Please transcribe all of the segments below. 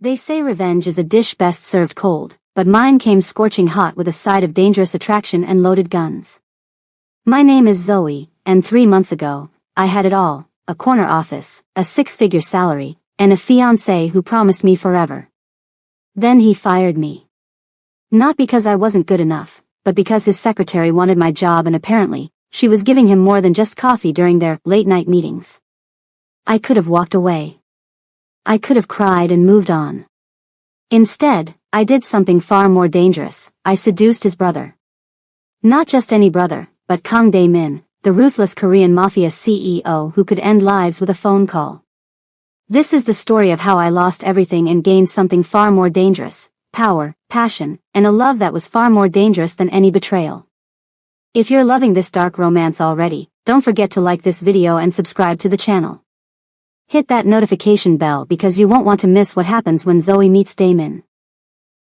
They say revenge is a dish best served cold, but mine came scorching hot with a side of dangerous attraction and loaded guns. My name is Zoe, and 3 months ago, I had it all: a corner office, a 6-figure salary, and a fiancé who promised me forever. Then he fired me. Not because I wasn't good enough, but because his secretary wanted my job, and apparently, she was giving him more than just coffee during their late-night meetings. I could have walked away. I could have cried and moved on. Instead, I did something far more dangerous. I seduced his brother. Not just any brother, but Kang Dae-min, the ruthless Korean Mafia CEO who could end lives with a phone call. This is the story of how I lost everything and gained something far more dangerous: power, passion, and a love that was far more dangerous than any betrayal. If you're loving this dark romance already, don't forget to like this video and subscribe to the channel. Hit that notification bell because you won't want to miss what happens when Zoe meets Dae-min.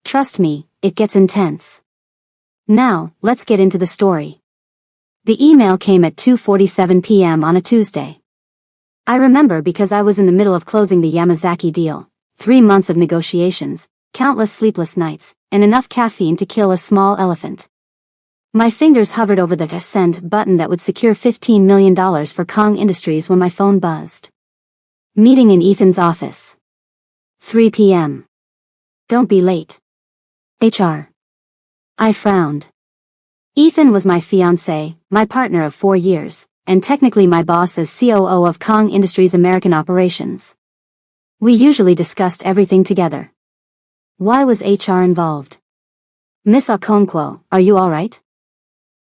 Trust me, it gets intense. Now, let's get into the story. The email came at 2:47 p.m. on a Tuesday. I remember because I was in the middle of closing the Yamazaki deal. 3 months of negotiations, countless sleepless nights, and enough caffeine to kill a small elephant. My fingers hovered over the send button that would secure $15 million for Kang Industries when my phone buzzed. Meeting in Ethan's office. 3 p.m. Don't be late. HR. I frowned. Ethan was my fiancé, my partner of 4 years, and technically my boss as COO of Kang Industries American operations. We usually discussed everything together. Why was HR involved? Miss Okonkwo, are you alright?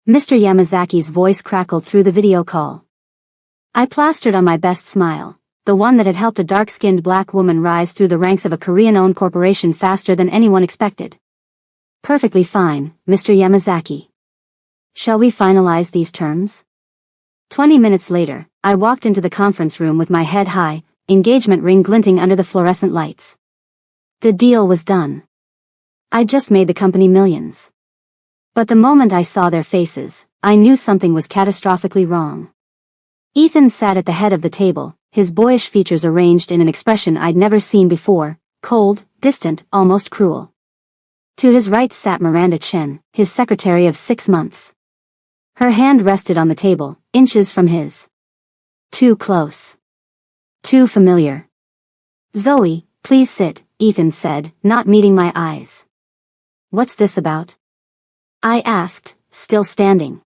Mr. Yamazaki's voice crackled through the video call. I plastered on my best smile, the one that had helped a dark-skinned black woman rise through the ranks of a Korean-owned corporation faster than anyone expected. Perfectly fine, Mr. Yamazaki. Shall we finalize these terms? 20 minutes later, I walked into the conference room with my head high, engagement ring glinting under the fluorescent lights. The deal was done. I just made the company millions. But the moment I saw their faces, I knew something was catastrophically wrong. Ethan sat at the head of the table, his boyish features arranged in an expression I'd never seen before: cold, distant, almost cruel. To his right sat Miranda Chen, his secretary of 6 months. Her hand rested on the table, inches from his. Too close. Too familiar. Zoe, please sit, Ethan said, not meeting my eyes. What's this about? I asked, still standing.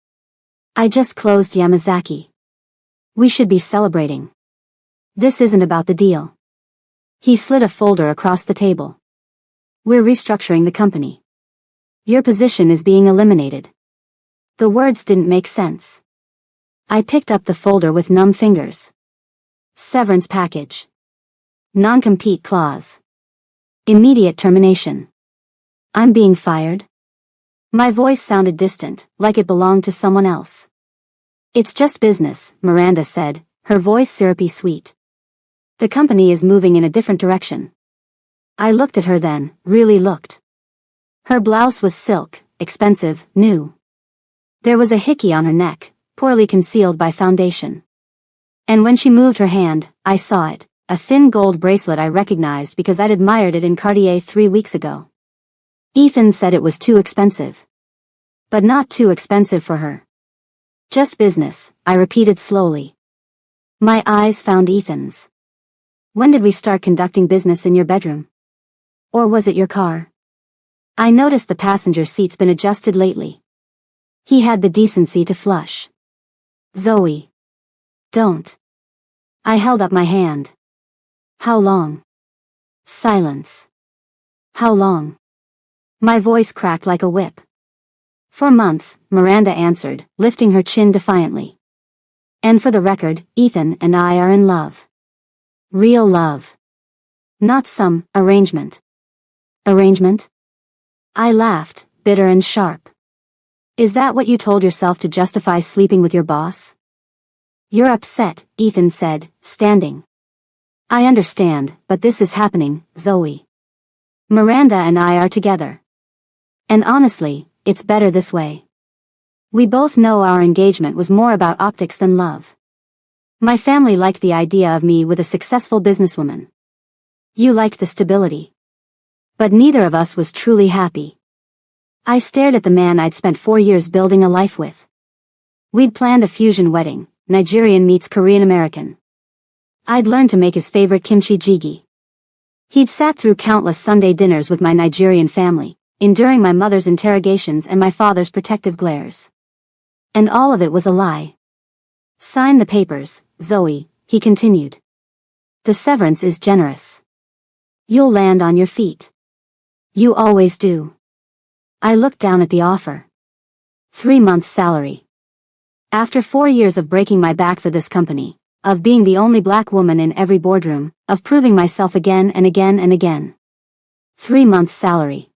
I just closed Yamazaki. We should be celebrating. This isn't about the deal. He slid a folder across the table. We're restructuring the company. Your position is being eliminated. The words didn't make sense. I picked up the folder with numb fingers. Severance package. Non-compete clause. Immediate termination. I'm being fired? My voice sounded distant, like it belonged to someone else. It's just business, Miranda said, her voice syrupy sweet. The company is moving in a different direction. I looked at her then, really looked. Her blouse was silk, expensive, new. There was a hickey on her neck, poorly concealed by foundation. And when she moved her hand, I saw it, a thin gold bracelet I recognized because I'd admired it in Cartier 3 weeks ago. Ethan said it was too expensive. But not too expensive for her. Just business, I repeated slowly. My eyes found Ethan's. When did we start conducting business in your bedroom? Or was it your car? I noticed the passenger seat's been adjusted lately. He had the decency to flush. Zoe. Don't. I held up my hand. How long? Silence. How long? My voice cracked like a whip. For months, Miranda answered, lifting her chin defiantly. And for the record, Ethan and I are in love. Real love. Not some arrangement. Arrangement? I laughed, bitter and sharp. Is that what you told yourself to justify sleeping with your boss? You're upset, Ethan said, standing. I understand, but this is happening, Zoe. Miranda and I are together. And honestly, it's better this way. We both know our engagement was more about optics than love. My family liked the idea of me with a successful businesswoman. You liked the stability. But neither of us was truly happy. I stared at the man I'd spent 4 years building a life with. We'd planned a fusion wedding, Nigerian meets Korean American. I'd learned to make his favorite kimchi jjigae. He'd sat through countless Sunday dinners with my Nigerian family, enduring my mother's interrogations and my father's protective glares. And all of it was a lie. Sign the papers, Zoe, he continued. The severance is generous. You'll land on your feet. You always do. I looked down at the offer. 3 months' salary. After 4 years of breaking my back for this company, of being the only black woman in every boardroom, of proving myself again and again and again. 3 months' salary.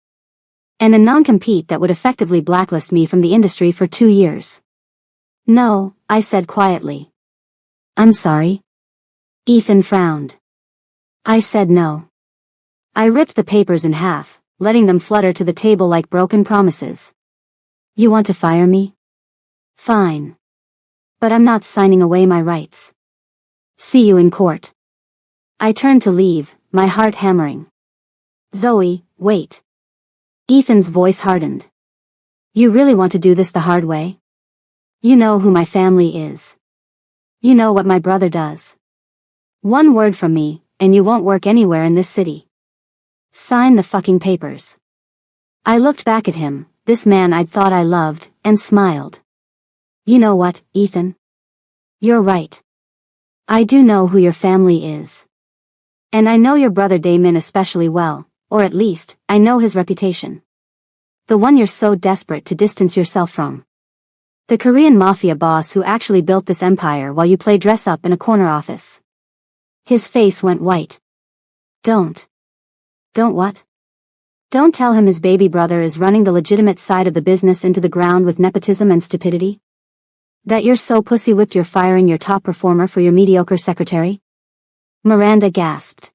And a non-compete that would effectively blacklist me from the industry for 2 years. No, I said quietly. I'm sorry. Ethan frowned. I said no. I ripped the papers in half, letting them flutter to the table like broken promises. You want to fire me? Fine. But I'm not signing away my rights. See you in court. I turned to leave, my heart hammering. Zoe, wait. Ethan's voice hardened. You really want to do this the hard way? You know who my family is. You know what my brother does. One word from me, and you won't work anywhere in this city. Sign the fucking papers. I looked back at him, this man I'd thought I loved, and smiled. You know what, Ethan? You're right. I do know who your family is. And I know your brother Damon especially well, or at least, I know his reputation. The one you're so desperate to distance yourself from. The Korean Mafia boss who actually built this empire while you play dress-up in a corner office. His face went white. Don't. Don't what? Don't tell him his baby brother is running the legitimate side of the business into the ground with nepotism and stupidity? That you're so pussy-whipped you're firing your top performer for your mediocre secretary? Miranda gasped.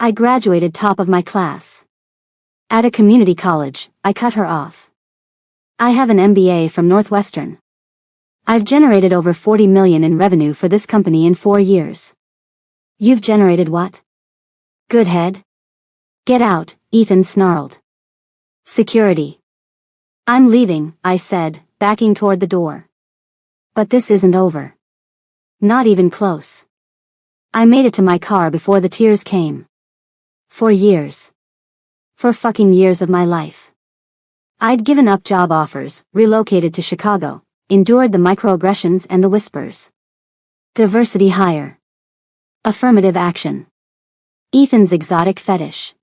I graduated top of my class. At a community college, I cut her off. I have an MBA from Northwestern. I've generated over 40 million in revenue for this company in 4 years. You've generated what? Good head? Get out, Ethan snarled. Security. I'm leaving, I said, backing toward the door. But this isn't over. Not even close. I made it to my car before the tears came. 4 years. 4 fucking years of my life. I'd given up job offers, relocated to Chicago, endured the microaggressions and the whispers. Diversity hire. Affirmative action. Ethan's exotic fetish.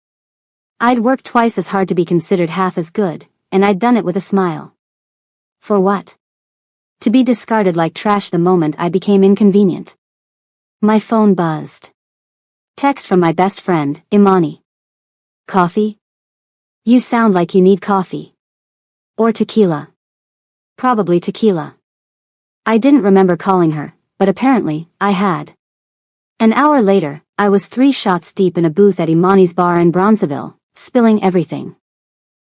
I'd worked twice as hard to be considered half as good, and I'd done it with a smile. For what? To be discarded like trash the moment I became inconvenient. My phone buzzed. Text from my best friend, Imani. Coffee? You sound like you need coffee. Or tequila. Probably tequila. I didn't remember calling her, but apparently, I had. An hour later, I was 3 shots deep in a booth at Imani's bar in Bronzeville, spilling everything.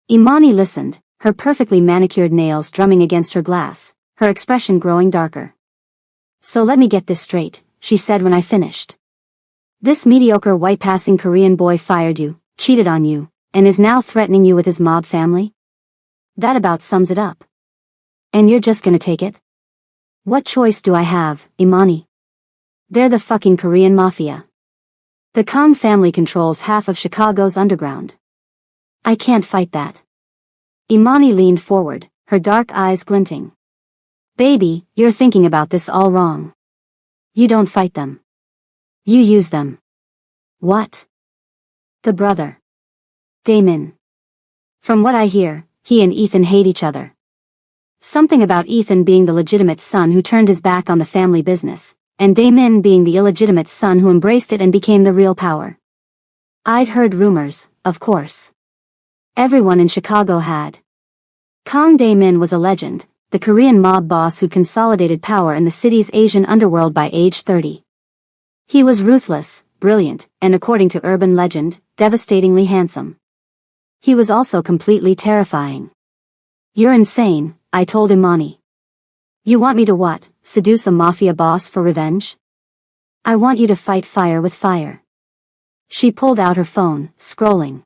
Imani listened, her perfectly manicured nails drumming against her glass, her expression growing darker. So let me get this straight, she said when I finished. This mediocre white-passing Korean boy fired you, cheated on you, and is now threatening you with his mob family? That about sums it up. And you're just gonna take it? What choice do I have, Imani? They're the fucking Korean Mafia. The Kang family controls half of Chicago's underground. I can't fight that. Imani leaned forward, her dark eyes glinting. Baby, you're thinking about this all wrong. You don't fight them. You use them. What? The brother. Damon. From what I hear, he and Ethan hate each other. Something about Ethan being the legitimate son who turned his back on the family business, and Damon being the illegitimate son who embraced it and became the real power. I'd heard rumors, of course. Everyone in Chicago had. Kang Dae-min was a legend, the Korean mob boss who consolidated power in the city's Asian underworld by age 30. He was ruthless, brilliant, and according to urban legend, devastatingly handsome. He was also completely terrifying. You're insane, I told Imani. You want me to what, seduce a mafia boss for revenge? I want you to fight fire with fire. She pulled out her phone, scrolling.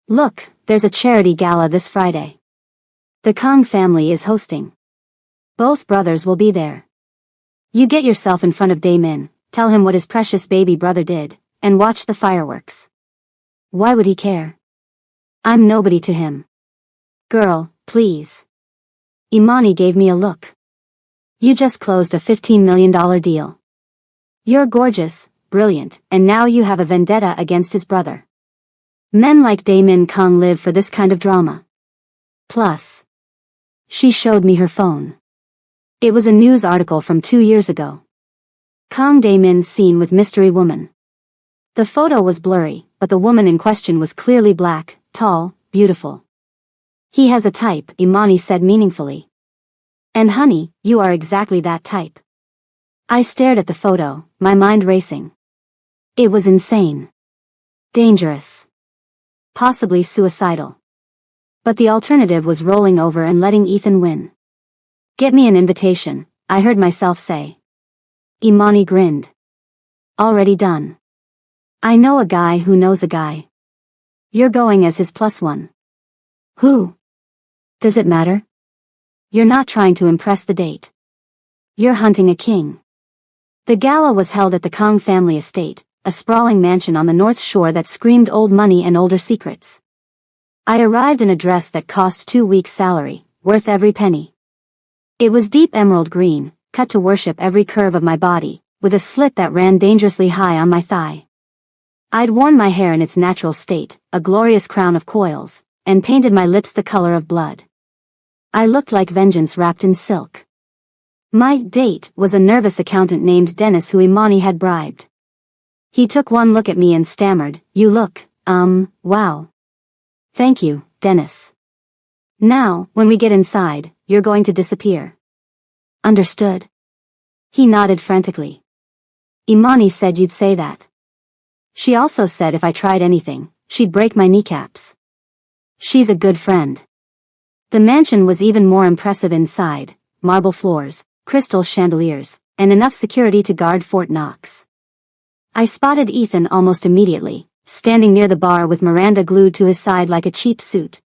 Look, there's a charity gala this Friday. The Kong family is hosting. Both brothers will be there. You get yourself in front of Daemin, tell him what his precious baby brother did, and watch the fireworks. Why would he care? I'm nobody to him. Girl, please. Imani gave me a look. You just closed a $15 million deal. You're gorgeous, brilliant, and now you have a vendetta against his brother. Men like Daemin Kong live for this kind of drama. Plus. She showed me her phone. It was a news article from 2 years ago. Kong Daemin's seen with mystery woman. The photo was blurry, but the woman in question was clearly black, tall, beautiful. He has a type, Imani said meaningfully. And honey, you are exactly that type. I stared at the photo, my mind racing. It was insane. Dangerous. Possibly suicidal. But the alternative was rolling over and letting Ethan win. Get me an invitation, I heard myself say. Imani grinned. Already done. I know a guy who knows a guy. You're going as his +1. Who? Does it matter? You're not trying to impress the date. You're hunting a king. The gala was held at the Kong family estate, a sprawling mansion on the North Shore that screamed old money and older secrets. I arrived in a dress that cost 2 weeks' salary, worth every penny. It was deep emerald green, cut to worship every curve of my body, with a slit that ran dangerously high on my thigh. I'd worn my hair in its natural state, a glorious crown of coils, and painted my lips the color of blood. I looked like vengeance wrapped in silk. My date was a nervous accountant named Dennis who Imani had bribed. He took one look at me and stammered, "You look, wow." "Thank you, Dennis. Now, when we get inside, you're going to disappear." "Understood." He nodded frantically. "Imani said you'd say that. She also said if I tried anything, she'd break my kneecaps. She's a good friend." The mansion was even more impressive inside, marble floors, crystal chandeliers, and enough security to guard Fort Knox. I spotted Ethan almost immediately, standing near the bar with Miranda glued to his side like a cheap suit.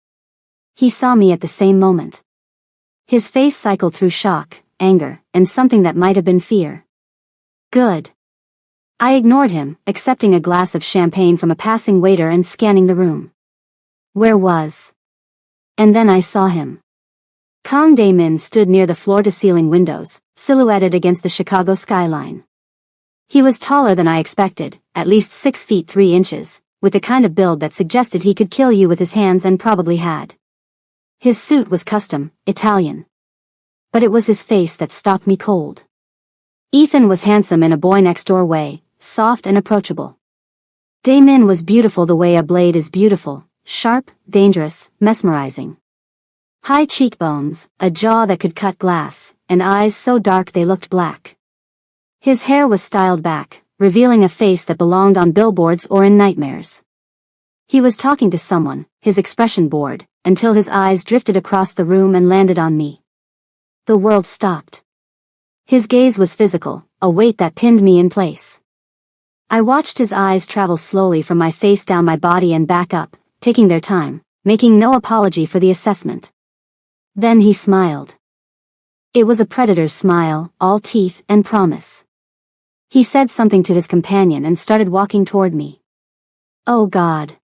He saw me at the same moment. His face cycled through shock, anger, and something that might have been fear. Good. I ignored him, accepting a glass of champagne from a passing waiter and scanning the room. Where was? And then I saw him. Kong Daemin stood near the floor-to-ceiling windows, silhouetted against the Chicago skyline. He was taller than I expected, at least 6 feet 3 inches, with the kind of build that suggested he could kill you with his hands and probably had. His suit was custom, Italian. But it was his face that stopped me cold. Ethan was handsome in a boy-next-door way, soft and approachable. Daemin was beautiful the way a blade is beautiful, sharp, dangerous, mesmerizing. High cheekbones, a jaw that could cut glass, and eyes so dark they looked black. His hair was styled back, revealing a face that belonged on billboards or in nightmares. He was talking to someone, his expression bored, until his eyes drifted across the room and landed on me. The world stopped. His gaze was physical, a weight that pinned me in place. I watched his eyes travel slowly from my face down my body and back up, taking their time, making no apology for the assessment. Then he smiled. It was a predator's smile, all teeth and promise. He said something to his companion and started walking toward me. Oh God.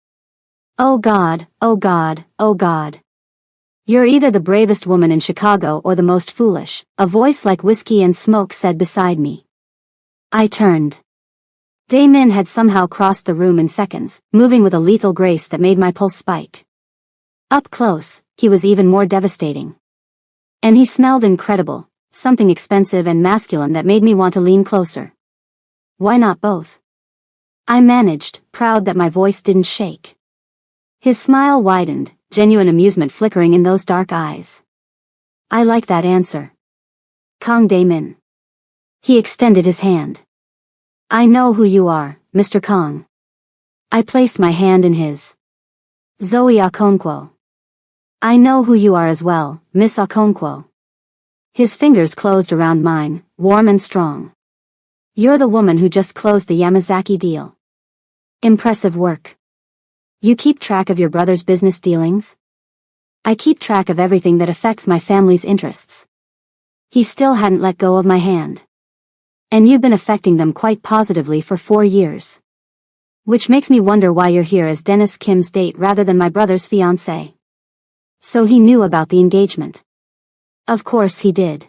Oh God, oh God, oh God. You're either the bravest woman in Chicago or the most foolish, a voice like whiskey and smoke said beside me. I turned. Daemin had somehow crossed the room in seconds, moving with a lethal grace that made my pulse spike. Up close, he was even more devastating. And he smelled incredible, something expensive and masculine that made me want to lean closer. Why not both? I managed, proud that my voice didn't shake. His smile widened, genuine amusement flickering in those dark eyes. I like that answer. Kong Daemin. He extended his hand. I know who you are, Mr. Kong. I placed my hand in his. Zoe Okonkwo. I know who you are as well, Miss Okonkwo. His fingers closed around mine, warm and strong. You're the woman who just closed the Yamazaki deal. Impressive work. You keep track of your brother's business dealings? I keep track of everything that affects my family's interests. He still hadn't let go of my hand. And you've been affecting them quite positively for 4 years. Which makes me wonder why you're here as Dennis Kim's date rather than my brother's fiancé. So he knew about the engagement. Of course he did.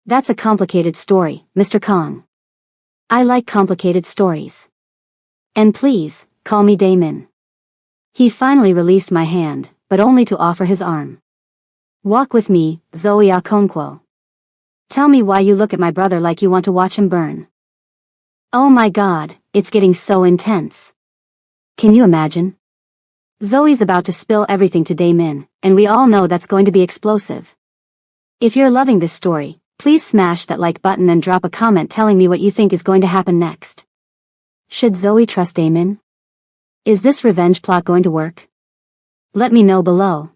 That's a complicated story, Mr. Kong. I like complicated stories. And please, call me Damon. He finally released my hand, but only to offer his arm. Walk with me, Zoe Okonkwo. Tell me why you look at my brother like you want to watch him burn. Oh my God, it's getting so intense. Can you imagine? Zoe's about to spill everything to Damon, and we all know that's going to be explosive. If you're loving this story, please smash that like button and drop a comment telling me what you think is going to happen next. Should Zoe trust Damon? Is this revenge plot going to work? Let me know below.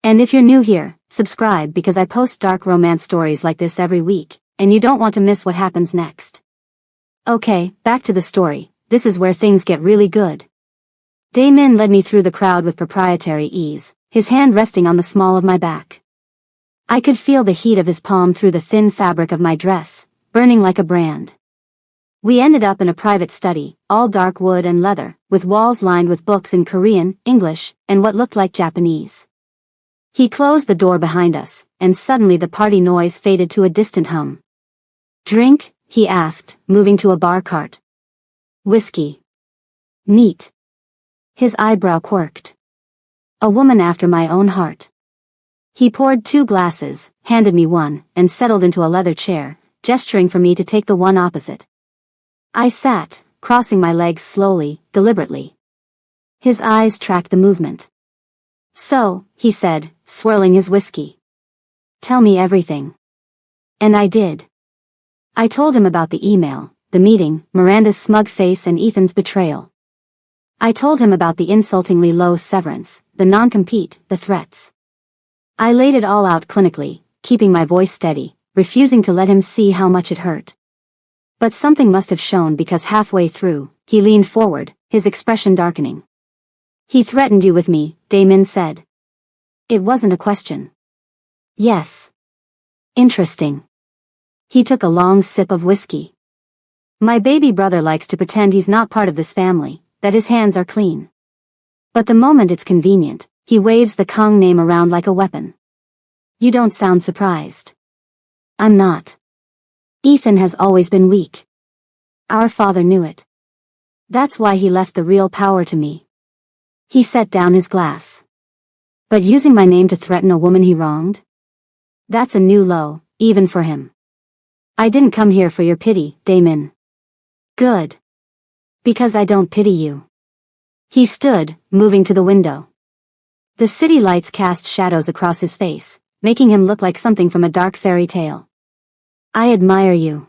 And if you're new here, subscribe because I post dark romance stories like this every week, and you don't want to miss what happens next. Okay, back to the story. This is where things get really good. Damon led me through the crowd with proprietary ease, his hand resting on the small of my back. I could feel the heat of his palm through the thin fabric of my dress, burning like a brand. We ended up in a private study, all dark wood and leather, with walls lined with books in Korean, English, and what looked like Japanese. He closed the door behind us, and suddenly the party noise faded to a distant hum. Drink? He asked, moving to a bar cart. Whiskey. Neat. His eyebrow quirked. A woman after my own heart. He poured 2 glasses, handed me one, and settled into a leather chair, gesturing for me to take the one opposite. I sat, crossing my legs slowly, deliberately. His eyes tracked the movement. So, he said, swirling his whiskey. Tell me everything. And I did. I told him about the email, the meeting, Miranda's smug face and Ethan's betrayal. I told him about the insultingly low severance, the non-compete, the threats. I laid it all out clinically, keeping my voice steady, refusing to let him see how much it hurt. But something must have shown because halfway through, he leaned forward, his expression darkening. He threatened you with me, Damon said. It wasn't a question. Yes. Interesting. He took a long sip of whiskey. My baby brother likes to pretend he's not part of this family, that his hands are clean. But the moment it's convenient, he waves the Kong name around like a weapon. You don't sound surprised. I'm not. Ethan has always been weak. Our father knew it. That's why he left the real power to me. He set down his glass. But using my name to threaten a woman he wronged? That's a new low, even for him. I didn't come here for your pity, Damon. Good. Because I don't pity you. He stood, moving to the window. The city lights cast shadows across his face, making him look like something from a dark fairy tale. I admire you.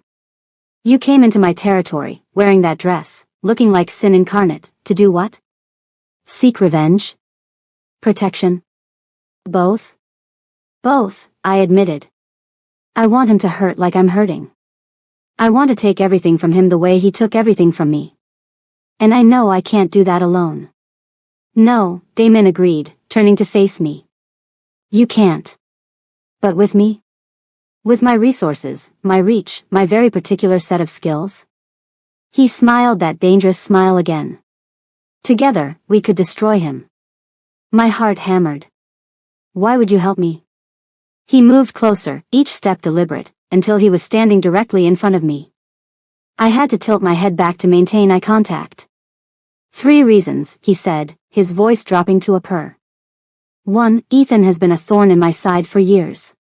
You came into my territory, wearing that dress, looking like sin incarnate, to do what? Seek revenge? Protection? Both? Both, I admitted. I want him to hurt like I'm hurting. I want to take everything from him the way he took everything from me. And I know I can't do that alone. No, Damon agreed, turning to face me. You can't. But with me? With my resources, my reach, my very particular set of skills? He smiled that dangerous smile again. Together, we could destroy him. My heart hammered. Why would you help me? He moved closer, each step deliberate, until he was standing directly in front of me. I had to tilt my head back to maintain eye contact. 3 reasons, he said, his voice dropping to a purr. 1. Ethan has been a thorn in my side for years.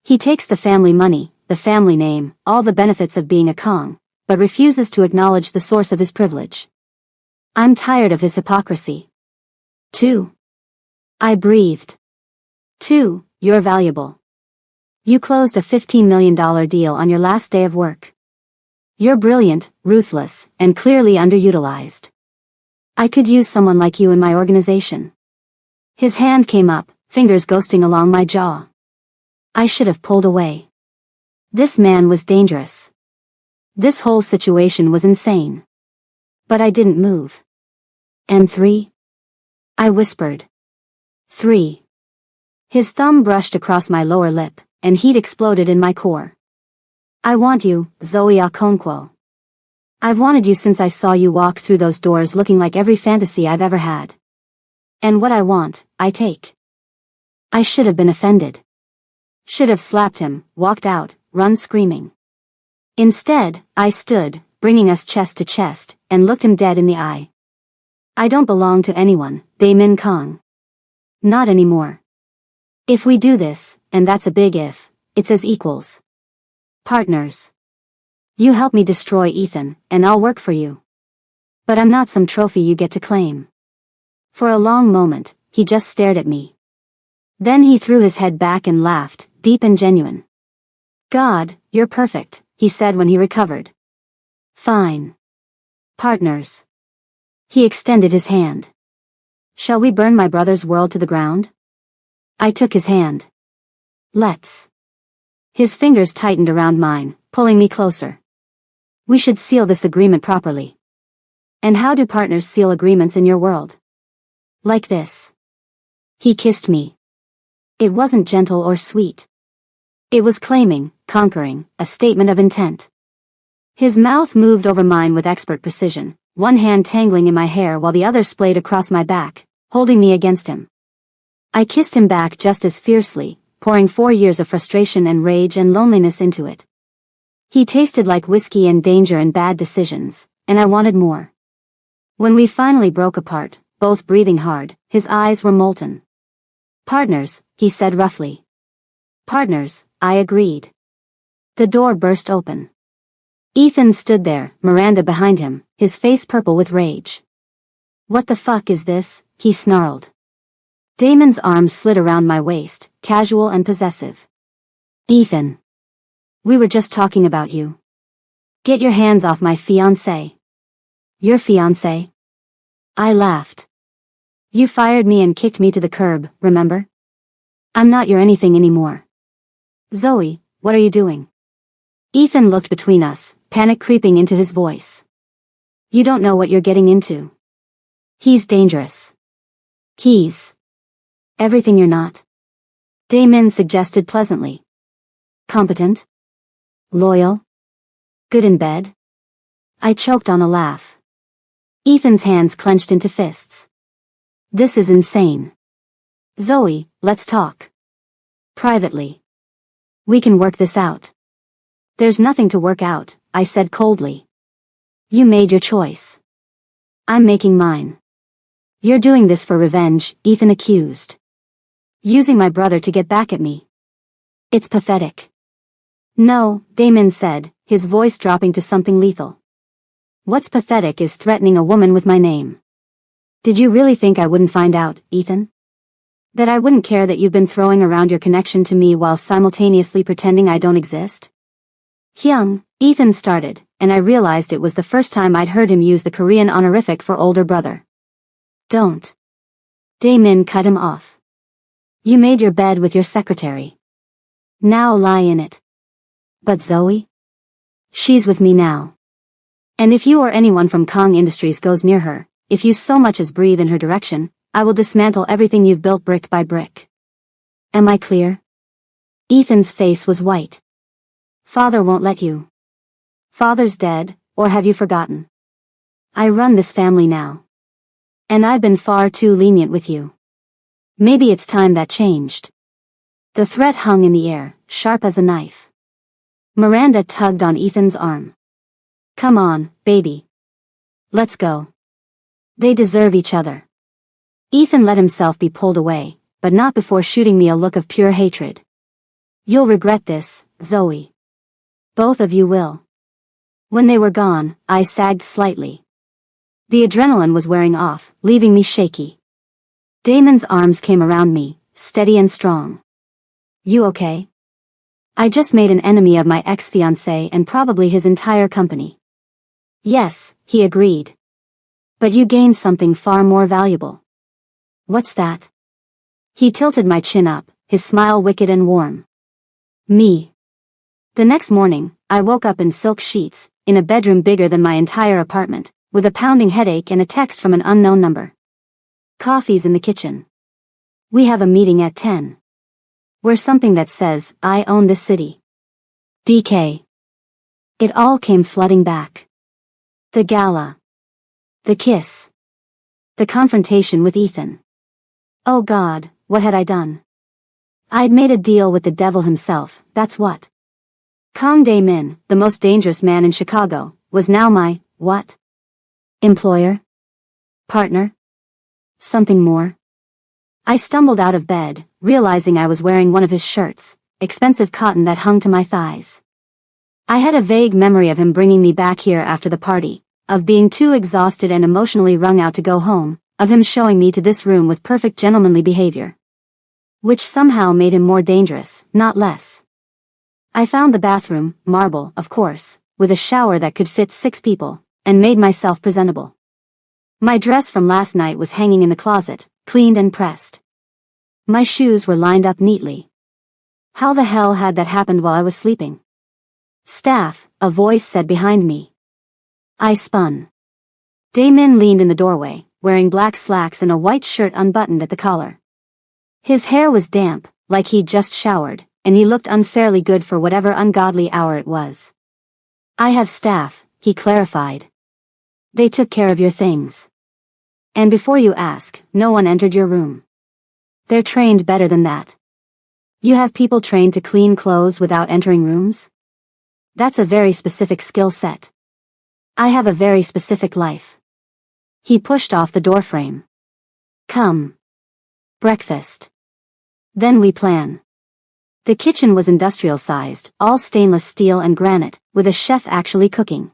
He takes the family money, the family name, all the benefits of being a Kong, but refuses to acknowledge the source of his privilege. I'm tired of his hypocrisy. 2. I breathed. 2. You're valuable. You closed a $15 million deal on your last day of work. You're brilliant, ruthless, and clearly underutilized. I could use someone like you in my organization. His hand came up, fingers ghosting along my jaw. I should have pulled away. This man was dangerous. This whole situation was insane. But I didn't move. And 3. I whispered. 3. His thumb brushed across my lower lip, and heat exploded in my core. I want you, Zoe Okonkwo. I've wanted you since I saw you walk through those doors looking like every fantasy I've ever had. And what I want, I take. I should have been offended. Should have slapped him, walked out, run screaming. Instead, I stood, bringing us chest to chest, and looked him dead in the eye. I don't belong to anyone, Daemin Kong. Not anymore. If we do this, and that's a big if, it's as equals. Partners. You help me destroy Ethan, and I'll work for you. But I'm not some trophy you get to claim. For a long moment, he just stared at me. Then he threw his head back and laughed, deep and genuine. God, you're perfect, he said when he recovered. Fine. Partners. He extended his hand. Shall we burn my brother's world to the ground? I took his hand. Let's. His fingers tightened around mine, pulling me closer. We should seal this agreement properly. And how do partners seal agreements in your world? Like this. He kissed me. It wasn't gentle or sweet. It was claiming, conquering, a statement of intent. His mouth moved over mine with expert precision, one hand tangling in my hair while the other splayed across my back, holding me against him. I kissed him back just as fiercely, pouring 4 years of frustration and rage and loneliness into it. He tasted like whiskey and danger and bad decisions, and I wanted more. When we finally broke apart, both breathing hard, his eyes were molten. Partners, he said roughly. Partners, I agreed. The door burst open. Ethan stood there, Miranda behind him, his face purple with rage. What the fuck is this? He snarled. Damon's arms slid around my waist, casual and possessive. Ethan. We were just talking about you. Get your hands off my fiancé. Your fiancé? I laughed. You fired me and kicked me to the curb, remember? I'm not your anything anymore. Zoe, what are you doing? Ethan looked between us, panic creeping into his voice. You don't know what you're getting into. He's dangerous. He's everything you're not. Daemin suggested pleasantly. Competent? Loyal? Good in bed? I choked on a laugh. Ethan's hands clenched into fists. This is insane. Zoe, let's talk. Privately. We can work this out. There's nothing to work out, I said coldly. You made your choice. I'm making mine. You're doing this for revenge, Ethan accused. Using my brother to get back at me. It's pathetic. No, Daemin said, his voice dropping to something lethal. What's pathetic is threatening a woman with my name. Did you really think I wouldn't find out, Ethan? That I wouldn't care that you've been throwing around your connection to me while simultaneously pretending I don't exist? Hyung, Ethan started, and I realized it was the first time I'd heard him use the Korean honorific for older brother. Don't. Daemin cut him off. You made your bed with your secretary. Now lie in it. But Zoe? She's with me now. And if you or anyone from Kong Industries goes near her, if you so much as breathe in her direction, I will dismantle everything you've built brick by brick. Am I clear? Ethan's face was white. Father won't let you. Father's dead, or have you forgotten? I run this family now. And I've been far too lenient with you. Maybe it's time that changed. The threat hung in the air, sharp as a knife. Miranda tugged on Ethan's arm. Come on, baby. Let's go. They deserve each other. Ethan let himself be pulled away, but not before shooting me a look of pure hatred. You'll regret this, Zoe. Both of you will. When they were gone, I sagged slightly. The adrenaline was wearing off, leaving me shaky. Damon's arms came around me, steady and strong. You okay? I just made an enemy of my ex-fiancé and probably his entire company. Yes, he agreed. But you gained something far more valuable. What's that? He tilted my chin up, his smile wicked and warm. Me. The next morning, I woke up in silk sheets, in a bedroom bigger than my entire apartment, with a pounding headache and a text from an unknown number. Coffee's in the kitchen. We have a meeting at 10. We're something that says, I own this city. DK. It all came flooding back. The gala. The kiss. The confrontation with Ethan. Oh God, what had I done? I'd made a deal with the devil himself, that's what. Kang Dae-min, the most dangerous man in Chicago, was now my, what? Employer? Partner? Something more? I stumbled out of bed, realizing I was wearing one of his shirts, expensive cotton that hung to my thighs. I had a vague memory of him bringing me back here after the party, of being too exhausted and emotionally wrung out to go home, of him showing me to this room with perfect gentlemanly behavior. Which somehow made him more dangerous, not less. I found the bathroom, marble, of course, with a shower that could fit 6 people, and made myself presentable. My dress from last night was hanging in the closet, cleaned and pressed. My shoes were lined up neatly. How the hell had that happened while I was sleeping? Staff, a voice said behind me. I spun. Dae-min leaned in the doorway, wearing black slacks and a white shirt unbuttoned at the collar. His hair was damp, like he'd just showered, and he looked unfairly good for whatever ungodly hour it was. I have staff, he clarified. They took care of your things. And before you ask, no one entered your room. They're trained better than that. You have people trained to clean clothes without entering rooms? That's a very specific skill set. I have a very specific life. He pushed off the doorframe. Come. Breakfast. Then we plan. The kitchen was industrial-sized, all stainless steel and granite, with a chef actually cooking.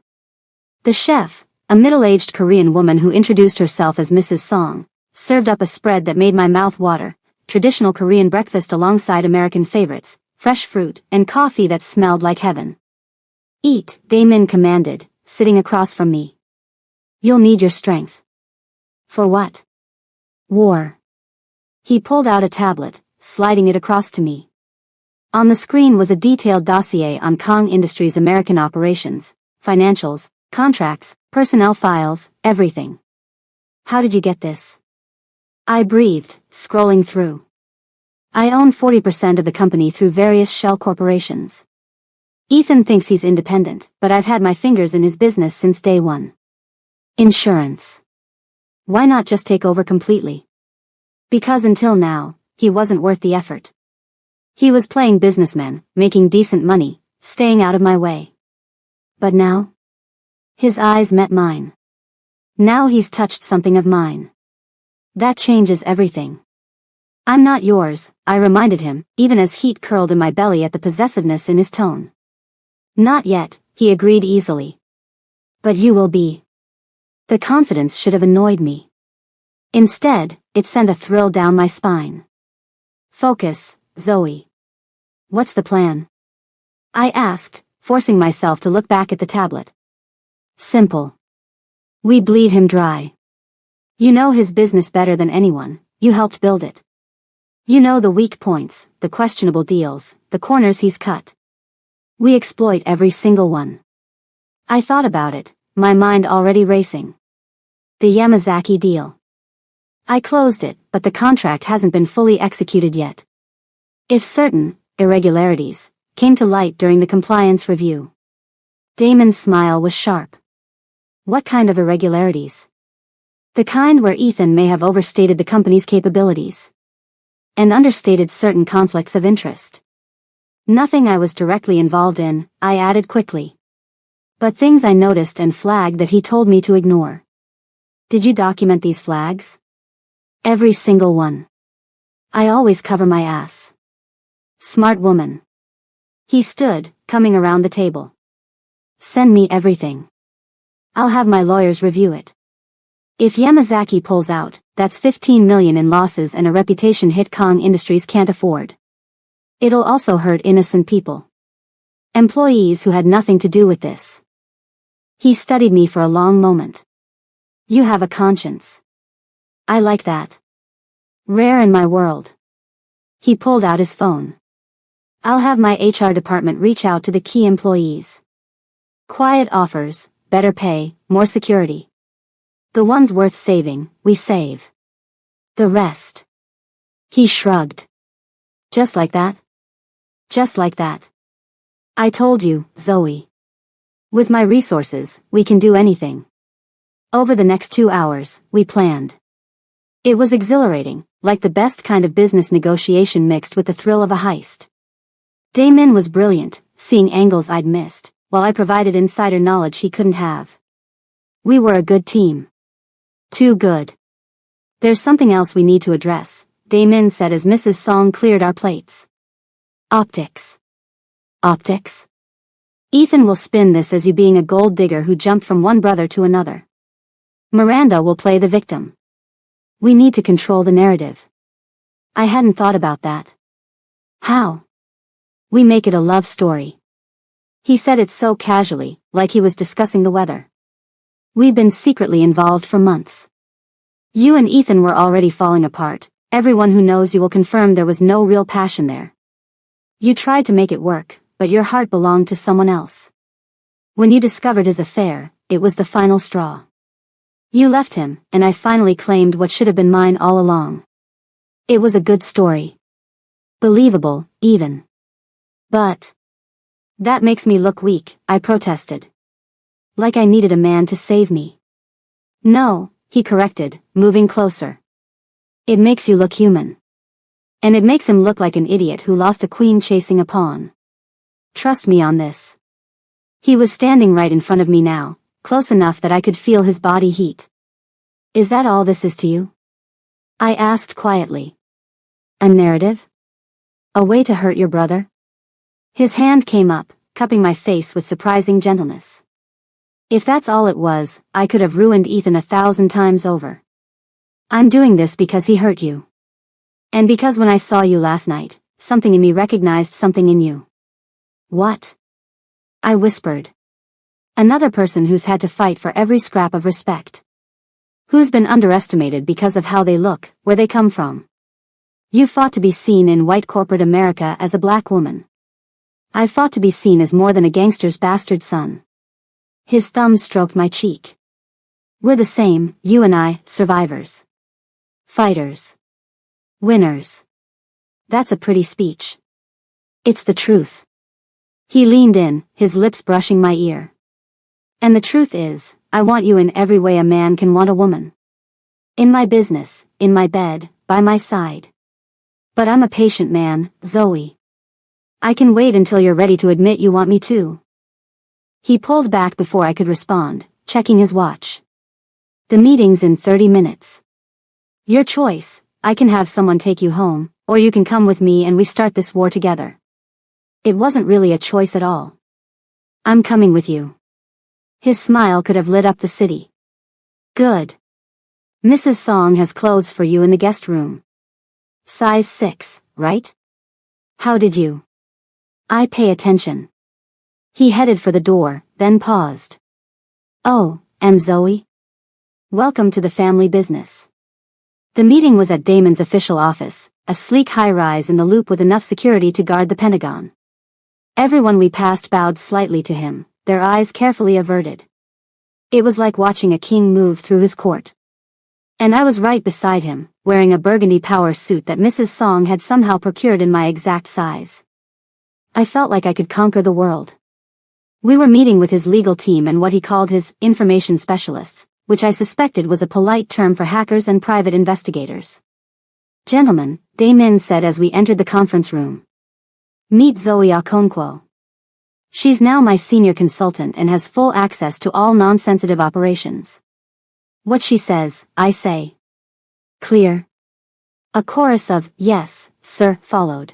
The chef, a middle-aged Korean woman who introduced herself as Mrs. Song, served up a spread that made my mouth water, traditional Korean breakfast alongside American favorites, fresh fruit, and coffee that smelled like heaven. Eat, Dae-min commanded, sitting across from me. You'll need your strength. For what? War. He pulled out a tablet, sliding it across to me. On the screen was a detailed dossier on Kang Industries' American operations, financials, contracts, personnel files, everything. How did you get this? I breathed, scrolling through. I own 40% of the company through various shell corporations. Ethan thinks he's independent, but I've had my fingers in his business since day one. Insurance. Why not just take over completely? Because until now, he wasn't worth the effort. He was playing businessman, making decent money, staying out of my way. But now? His eyes met mine. Now he's touched something of mine. That changes everything. I'm not yours, I reminded him, even as heat curled in my belly at the possessiveness in his tone. Not yet, he agreed easily. But you will be. The confidence should have annoyed me. Instead, it sent a thrill down my spine. Focus, Zoe. What's the plan? I asked, forcing myself to look back at the tablet. Simple. We bleed him dry. You know his business better than anyone, you helped build it. You know the weak points, the questionable deals, the corners he's cut. We exploit every single one. I thought about it, my mind already racing. The Yamazaki deal. I closed it, but the contract hasn't been fully executed yet. If certain irregularities came to light during the compliance review. Damon's smile was sharp. What kind of irregularities? The kind where Ethan may have overstated the company's capabilities. And understated certain conflicts of interest. Nothing I was directly involved in, I added quickly. But things I noticed and flagged that he told me to ignore. Did you document these flags? Every single one. I always cover my ass. Smart woman. He stood, coming around the table. Send me everything. I'll have my lawyers review it. If Yamazaki pulls out, that's 15 million in losses and a reputation hit Kang Industries can't afford. It'll also hurt innocent people. Employees who had nothing to do with this. He studied me for a long moment. You have a conscience. I like that. Rare in my world. He pulled out his phone. I'll have my HR department reach out to the key employees. Quiet offers, better pay, more security. The ones worth saving, we save. The rest. He shrugged. Just like that? Just like that. I told you, Zoe. With my resources, we can do anything. Over the next 2 hours, we planned. It was exhilarating, like the best kind of business negotiation mixed with the thrill of a heist. Damon was brilliant, seeing angles I'd missed, while I provided insider knowledge he couldn't have. We were a good team. Too good. There's something else we need to address, Damon said as Mrs. Song cleared our plates. Optics. Optics? Ethan will spin this as you being a gold digger who jumped from one brother to another. Miranda will play the victim. We need to control the narrative. I hadn't thought about that. How? We make it a love story. He said it so casually, like he was discussing the weather. We've been secretly involved for months. You and Ethan were already falling apart. Everyone who knows you will confirm there was no real passion there. You tried to make it work, but your heart belonged to someone else. When you discovered his affair, it was the final straw. You left him, and I finally claimed what should have been mine all along. It was a good story. Believable, even. But that makes me look weak, I protested. Like I needed a man to save me. No, he corrected, moving closer. It makes you look human. And it makes him look like an idiot who lost a queen chasing a pawn. Trust me on this. He was standing right in front of me now, close enough that I could feel his body heat. Is that all this is to you? I asked quietly. A narrative? A way to hurt your brother? His hand came up, cupping my face with surprising gentleness. If that's all it was, I could have ruined Ethan 1,000 times over. I'm doing this because he hurt you. And because when I saw you last night, something in me recognized something in you. What? I whispered. Another person who's had to fight for every scrap of respect. Who's been underestimated because of how they look, where they come from. You fought to be seen in white corporate America as a black woman. I fought to be seen as more than a gangster's bastard son. His thumb stroked my cheek. We're the same, you and I, survivors. Fighters. Winners. That's a pretty speech. It's the truth. He leaned in, his lips brushing my ear. And the truth is, I want you in every way a man can want a woman. In my business, in my bed, by my side. But I'm a patient man, Zoe. I can wait until you're ready to admit you want me too. He pulled back before I could respond, checking his watch. The meeting's in 30 minutes. Your choice, I can have someone take you home, or you can come with me and we start this war together. It wasn't really a choice at all. I'm coming with you. His smile could have lit up the city. Good. Mrs. Song has clothes for you in the guest room. Size 6, right? How did you? I pay attention. He headed for the door, then paused. Oh, and Zoe? Welcome to the family business. The meeting was at Damon's official office, a sleek high-rise in the Loop with enough security to guard the Pentagon. Everyone we passed bowed slightly to him, their eyes carefully averted. It was like watching a king move through his court. And I was right beside him, wearing a burgundy power suit that Mrs. Song had somehow procured in my exact size. I felt like I could conquer the world. We were meeting with his legal team and what he called his information specialists, which I suspected was a polite term for hackers and private investigators. Gentlemen, Damon said as we entered the conference room. Meet Zoe Okonkwo. She's now my senior consultant and has full access to all non-sensitive operations. What she says, I say. Clear? A chorus of, yes, sir, followed.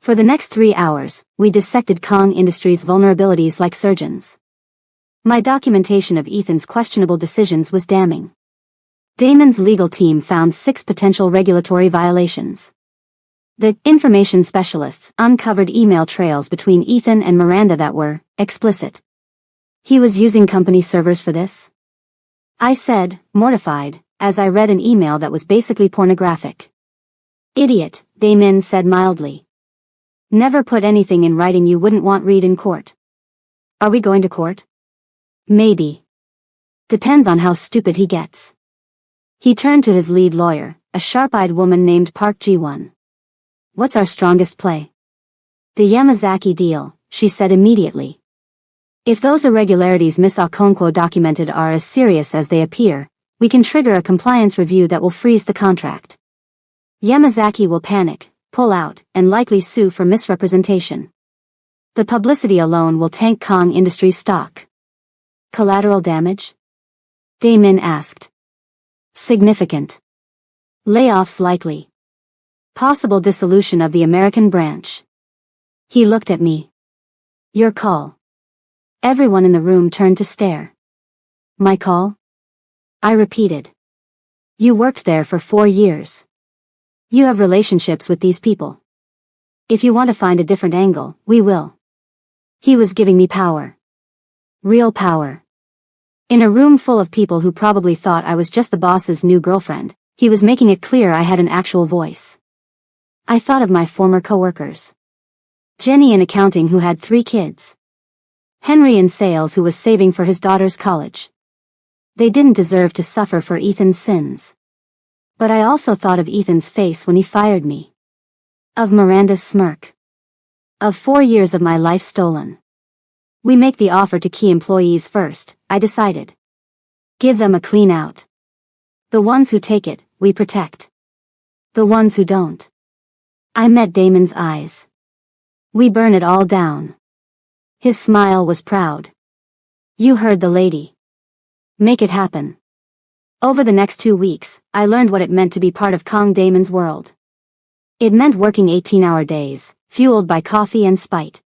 For the next 3 hours, we dissected Kong Industries' vulnerabilities like surgeons. My documentation of Ethan's questionable decisions was damning. Damon's legal team found 6 potential regulatory violations. The information specialists uncovered email trails between Ethan and Miranda that were explicit. He was using company servers for this? I said, mortified, as I read an email that was basically pornographic. Idiot, Damon said mildly. Never put anything in writing you wouldn't want read in court. Are we going to court? Maybe. Depends on how stupid he gets. He turned to his lead lawyer, a sharp-eyed woman named Park Ji-won. "What's our strongest play?" "The Yamazaki deal," she said immediately. "If those irregularities Miss Okonkwo documented are as serious as they appear, we can trigger a compliance review that will freeze the contract. Yamazaki will panic, pull out, and likely sue for misrepresentation. The publicity alone will tank Kong Industries' stock." "Collateral damage?" Daemin asked. "Significant. Layoffs likely. Possible dissolution of the American branch." He looked at me. "Your call." Everyone in the room turned to stare. "My call?" I repeated. "You worked there for 4 years. You have relationships with these people. If you want to find a different angle, we will." He was giving me power. Real power. In a room full of people who probably thought I was just the boss's new girlfriend, he was making it clear I had an actual voice. I thought of my former coworkers. Jenny in accounting who had 3 kids. Henry in sales who was saving for his daughter's college. They didn't deserve to suffer for Ethan's sins. But I also thought of Ethan's face when he fired me. Of Miranda's smirk. Of 4 years of my life stolen. We make the offer to key employees first, I decided. Give them a clean out. The ones who take it, we protect. The ones who don't. I met Daemon's eyes. We burn it all down. His smile was proud. You heard the lady. Make it happen. Over the next 2 weeks, I learned what it meant to be part of Kong Daemon's world. It meant working 18-hour days, fueled by coffee and spite.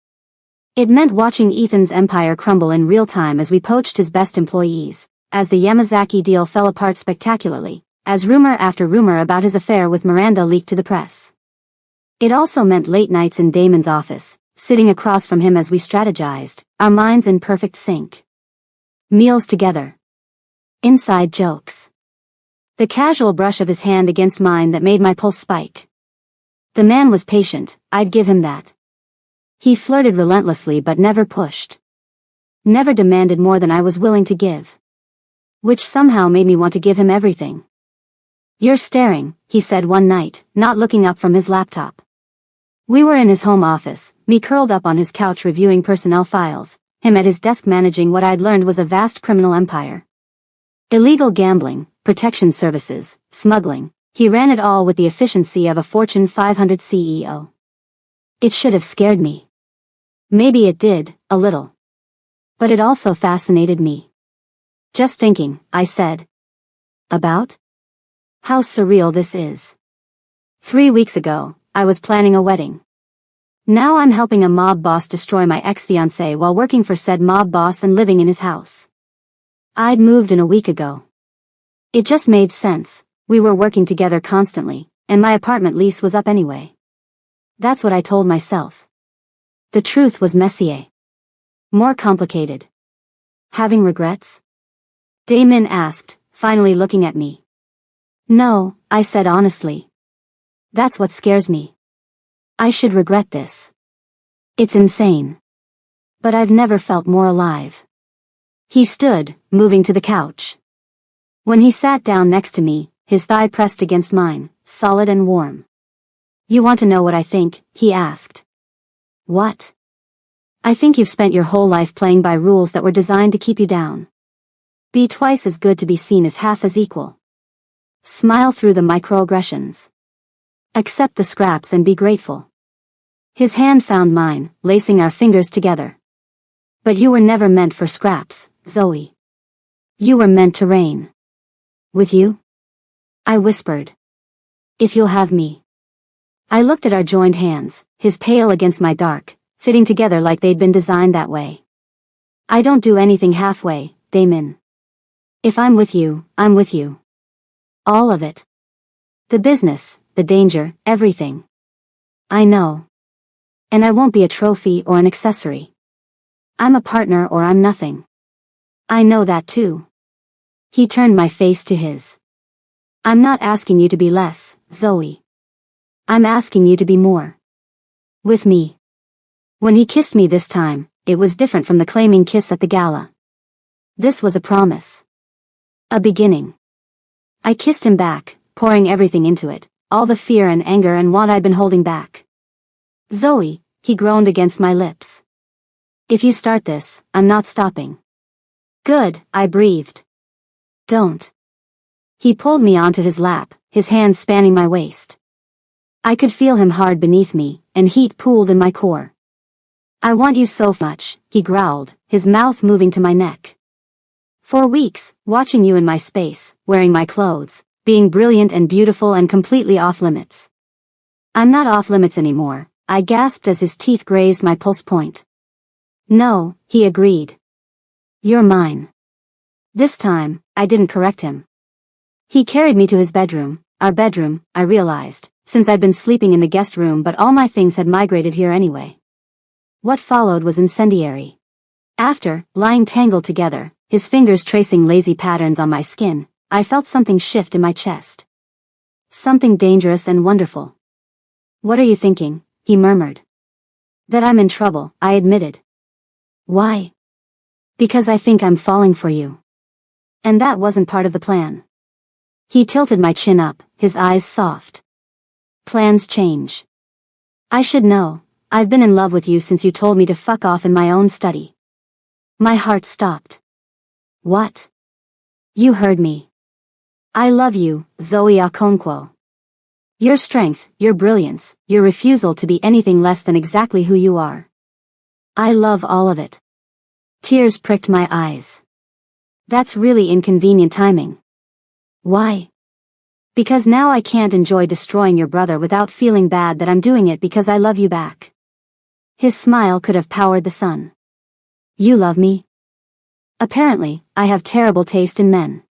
It meant watching Ethan's empire crumble in real time as we poached his best employees, as the Yamazaki deal fell apart spectacularly, as rumor after rumor about his affair with Miranda leaked to the press. It also meant late nights in Daemon's office, sitting across from him as we strategized, our minds in perfect sync. Meals together. Inside jokes. The casual brush of his hand against mine that made my pulse spike. The man was patient, I'd give him that. He flirted relentlessly but never pushed. Never demanded more than I was willing to give. Which somehow made me want to give him everything. You're staring, he said one night, not looking up from his laptop. We were in his home office, me curled up on his couch reviewing personnel files, him at his desk managing what I'd learned was a vast criminal empire. Illegal gambling, protection services, smuggling. He ran it all with the efficiency of a Fortune 500 CEO. It should have scared me. Maybe it did, a little. But it also fascinated me. Just thinking, I said. About? How surreal this is. 3 weeks ago, I was planning a wedding. Now I'm helping a mob boss destroy my ex-fiancé while working for said mob boss and living in his house. I'd moved in a week ago. It just made sense. We were working together constantly, and my apartment lease was up anyway. That's what I told myself. The truth was messier. More complicated. Having regrets? Daemin asked, finally looking at me. No, I said honestly. That's what scares me. I should regret this. It's insane. But I've never felt more alive. He stood, moving to the couch. When he sat down next to me, his thigh pressed against mine, solid and warm. You want to know what I think? He asked. What? I think you've spent your whole life playing by rules that were designed to keep you down. Be twice as good to be seen as half as equal. Smile through the microaggressions. Accept the scraps and be grateful. His hand found mine, lacing our fingers together. But you were never meant for scraps, Zoe. You were meant to reign. With you? I whispered. If you'll have me. I looked at our joined hands, his pale against my dark, fitting together like they'd been designed that way. I don't do anything halfway, Daemin. If I'm with you, I'm with you. All of it. The business, the danger, everything. I know. And I won't be a trophy or an accessory. I'm a partner or I'm nothing. I know that too. He turned my face to his. I'm not asking you to be less, Zoe. I'm asking you to be more. With me. When he kissed me this time, it was different from the claiming kiss at the gala. This was a promise. A beginning. I kissed him back, pouring everything into it, all the fear and anger and what I'd been holding back. Zoe, he groaned against my lips. If you start this, I'm not stopping. Good, I breathed. Don't. He pulled me onto his lap, his hands spanning my waist. I could feel him hard beneath me, and heat pooled in my core. I want you so much, he growled, his mouth moving to my neck. For weeks, watching you in my space, wearing my clothes, being brilliant and beautiful and completely off limits. I'm not off limits anymore, I gasped as his teeth grazed my pulse point. No, he agreed. You're mine. This time, I didn't correct him. He carried me to his bedroom, our bedroom, I realized, since I'd been sleeping in the guest room but all my things had migrated here anyway. What followed was incendiary. After, lying tangled together, his fingers tracing lazy patterns on my skin, I felt something shift in my chest. Something dangerous and wonderful. What are you thinking? He murmured. That I'm in trouble, I admitted. Why? Because I think I'm falling for you. And that wasn't part of the plan. He tilted my chin up, his eyes soft. Plans change. I should know, I've been in love with you since you told me to fuck off in my own study. My heart stopped. What? You heard me. I love you, Zoe Okonkwo. Your strength, your brilliance, your refusal to be anything less than exactly who you are. I love all of it. Tears pricked my eyes. That's really inconvenient timing. Why? Because now I can't enjoy destroying your brother without feeling bad that I'm doing it because I love you back. His smile could have powered the sun. You love me? Apparently, I have terrible taste in men.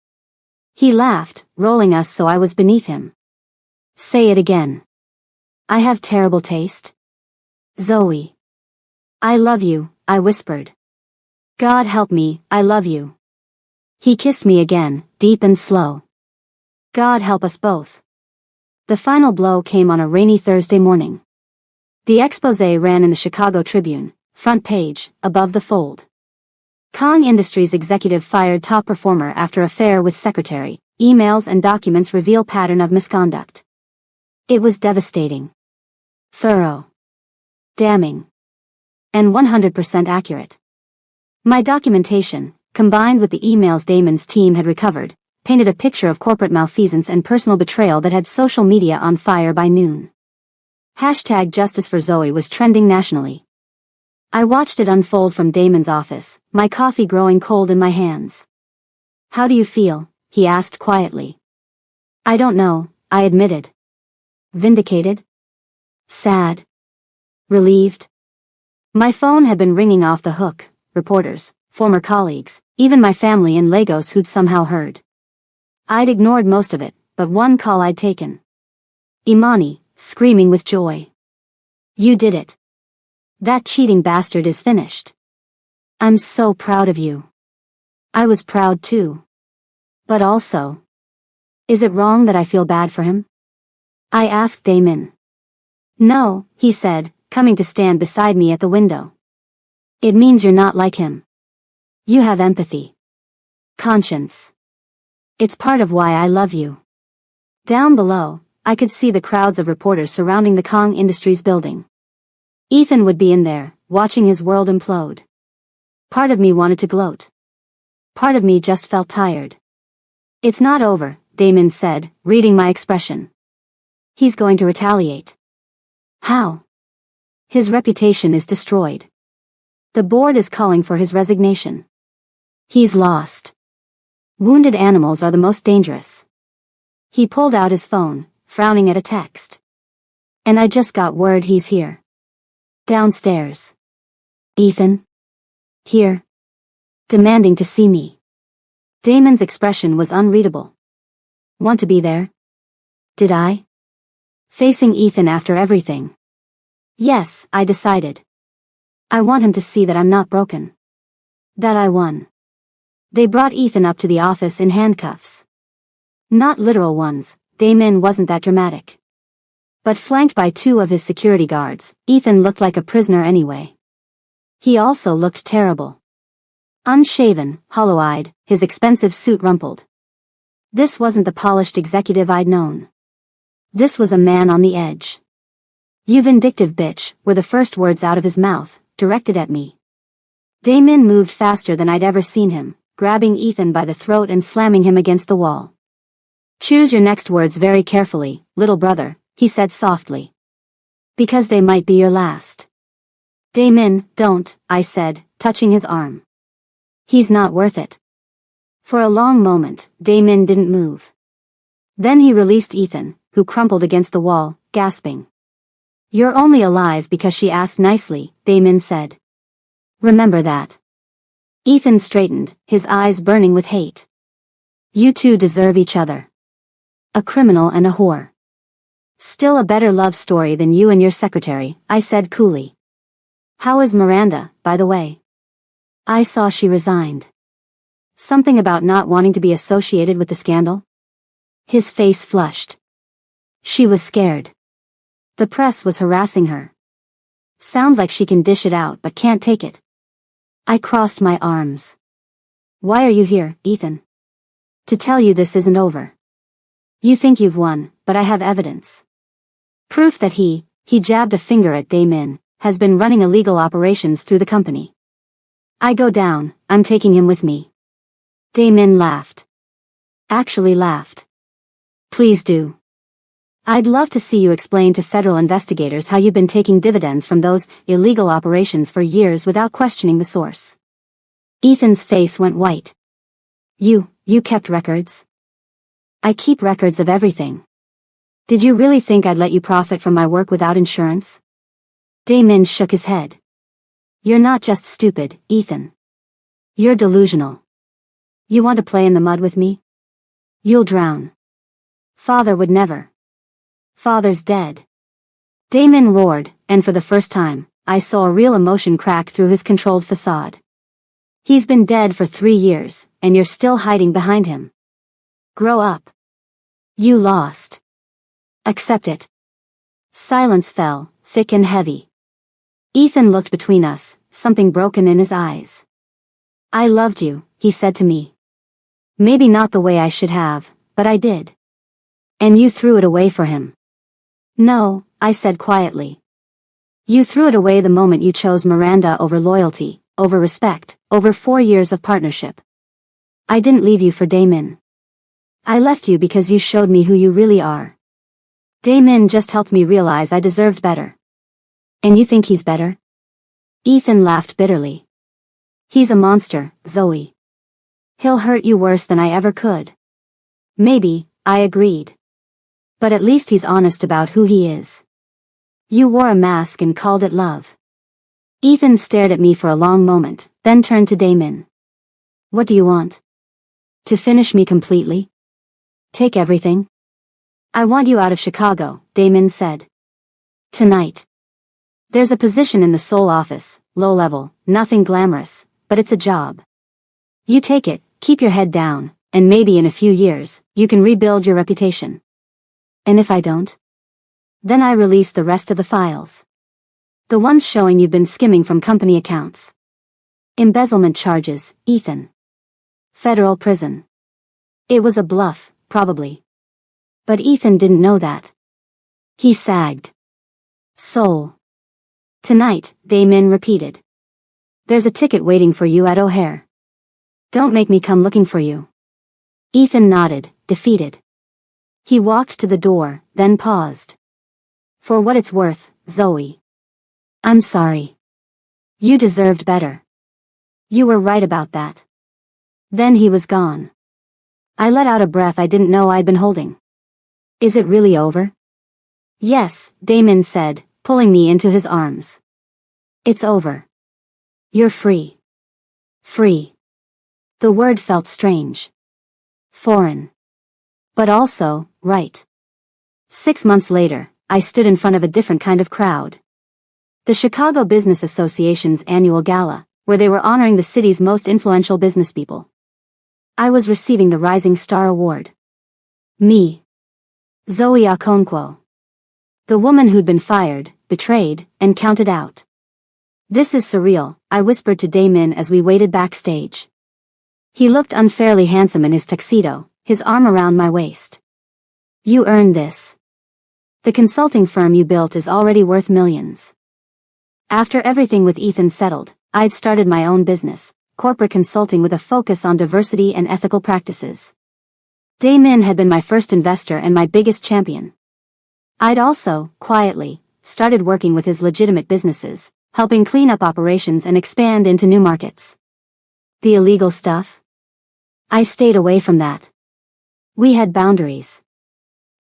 He laughed, rolling us so I was beneath him. Say it again. I have terrible taste? Zoe. I love you, I whispered. God help me, I love you. He kissed me again, deep and slow. God help us both. The final blow came on a rainy Thursday morning. The exposé ran in the Chicago Tribune, front page, above the fold. Kong Industries executive fired top performer after affair with secretary, emails and documents reveal pattern of misconduct. It was devastating. Thorough. Damning. And 100% accurate. My documentation, combined with the emails Damon's team had recovered, painted a picture of corporate malfeasance and personal betrayal that had social media on fire by noon. #Justice for Zoe was trending nationally. I watched it unfold from Damon's office, my coffee growing cold in my hands. How do you feel? He asked quietly. I don't know, I admitted. Vindicated? Sad? Relieved? My phone had been ringing off the hook, reporters, former colleagues, even my family in Lagos who'd somehow heard. I'd ignored most of it, but one call I'd taken. Imani, screaming with joy. You did it. That cheating bastard is finished. I'm so proud of you. I was proud too. But also, is it wrong that I feel bad for him? I asked Damon. No, he said, coming to stand beside me at the window. It means you're not like him. You have empathy. Conscience. It's part of why I love you. Down below, I could see the crowds of reporters surrounding the Kong Industries building. Ethan would be in there, watching his world implode. Part of me wanted to gloat. Part of me just felt tired. It's not over, Damon said, reading my expression. He's going to retaliate. How? His reputation is destroyed. The board is calling for his resignation. He's lost. Wounded animals are the most dangerous. He pulled out his phone, frowning at a text. And I just got word he's here. Downstairs. Ethan? Here. Demanding to see me. Damon's expression was unreadable. Want to be there? Did I? Facing Ethan after everything. Yes, I decided. I want him to see that I'm not broken. That I won. They brought Ethan up to the office in handcuffs. Not literal ones, Damon wasn't that dramatic. But flanked by two of his security guards, Ethan looked like a prisoner anyway. He also looked terrible. Unshaven, hollow-eyed, his expensive suit rumpled. This wasn't the polished executive I'd known. This was a man on the edge. "You vindictive bitch," were the first words out of his mouth, directed at me. Damon moved faster than I'd ever seen him, grabbing Ethan by the throat and slamming him against the wall. "Choose your next words very carefully, little brother," he said softly. "Because they might be your last." "Damon, don't," I said, touching his arm. "He's not worth it." For a long moment, Damon didn't move. Then he released Ethan, who crumpled against the wall, gasping. "You're only alive because she asked nicely," Damon said. "Remember that." Ethan straightened, his eyes burning with hate. "You two deserve each other. A criminal and a whore. Still a better love story than you and your secretary," I said coolly. "How is Miranda, by the way?" "I saw she resigned." "Something about not wanting to be associated with the scandal?" His face flushed. "She was scared. The press was harassing her. Sounds like she can dish it out but can't take it." I crossed my arms. "Why are you here, Ethan?" "To tell you this isn't over. You think you've won, but I have evidence. Proof that he jabbed a finger at Damon, has been running illegal operations through the company. I go down, I'm taking him with me." Damon laughed. Actually laughed. "Please do. I'd love to see you explain to federal investigators how you've been taking dividends from those illegal operations for years without questioning the source." Ethan's face went white. You kept records?" "I keep records of everything. Did you really think I'd let you profit from my work without insurance?" Damon shook his head. "You're not just stupid, Ethan. You're delusional. You want to play in the mud with me? You'll drown. Father would never. Father's dead." Damon roared, and for the first time, I saw a real emotion crack through his controlled facade. "He's been dead for 3 years, and you're still hiding behind him. Grow up. You lost. Accept it." Silence fell, thick and heavy. Ethan looked between us, something broken in his eyes. "I loved you," he said to me. "Maybe not the way I should have, but I did. And you threw it away for him." "No," I said quietly. "You threw it away the moment you chose Miranda over loyalty, over respect, over 4 years of partnership. I didn't leave you for Damon. I left you because you showed me who you really are. Damon just helped me realize I deserved better." "And you think he's better?" Ethan laughed bitterly. "He's a monster, Zoe. He'll hurt you worse than I ever could." "Maybe," I agreed. "But at least he's honest about who he is. You wore a mask and called it love." Ethan stared at me for a long moment, then turned to Damon. "What do you want? To finish me completely? Take everything?" "I want you out of Chicago," Damon said. "Tonight. There's a position in the Seoul office, low level, nothing glamorous, but it's a job. You take it, keep your head down, and maybe in a few years, you can rebuild your reputation. And if I don't? Then I release the rest of the files. The ones showing you've been skimming from company accounts. Embezzlement charges, Ethan. Federal prison." It was a bluff, probably. But Ethan didn't know that. He sagged. "Seoul. Tonight," Damon repeated. "There's a ticket waiting for you at O'Hare. Don't make me come looking for you." Ethan nodded, defeated. He walked to the door, then paused. "For what it's worth, Zoe. I'm sorry. You deserved better. You were right about that." Then he was gone. I let out a breath I didn't know I'd been holding. "Is it really over?" "Yes," Damon said, pulling me into his arms. "It's over. You're free. Free." The word felt strange. Foreign. But also, right. 6 months later, I stood in front of a different kind of crowd. The Chicago Business Association's annual gala, where they were honoring the city's most influential businesspeople. I was receiving the Rising Star Award. Me. Zoe Okonkwo. The woman who'd been fired, betrayed, and counted out. "This is surreal," I whispered to Damon as we waited backstage. He looked unfairly handsome in his tuxedo, his arm around my waist. You earned this. The consulting firm you built is already worth millions. After everything with Ethan settled, I'd started my own business, corporate consulting with a focus on diversity and ethical practices. Damon had been my first investor and my biggest champion. I'd also, quietly, started working with his legitimate businesses, helping clean up operations and expand into new markets. The illegal stuff? I stayed away from that. We had boundaries.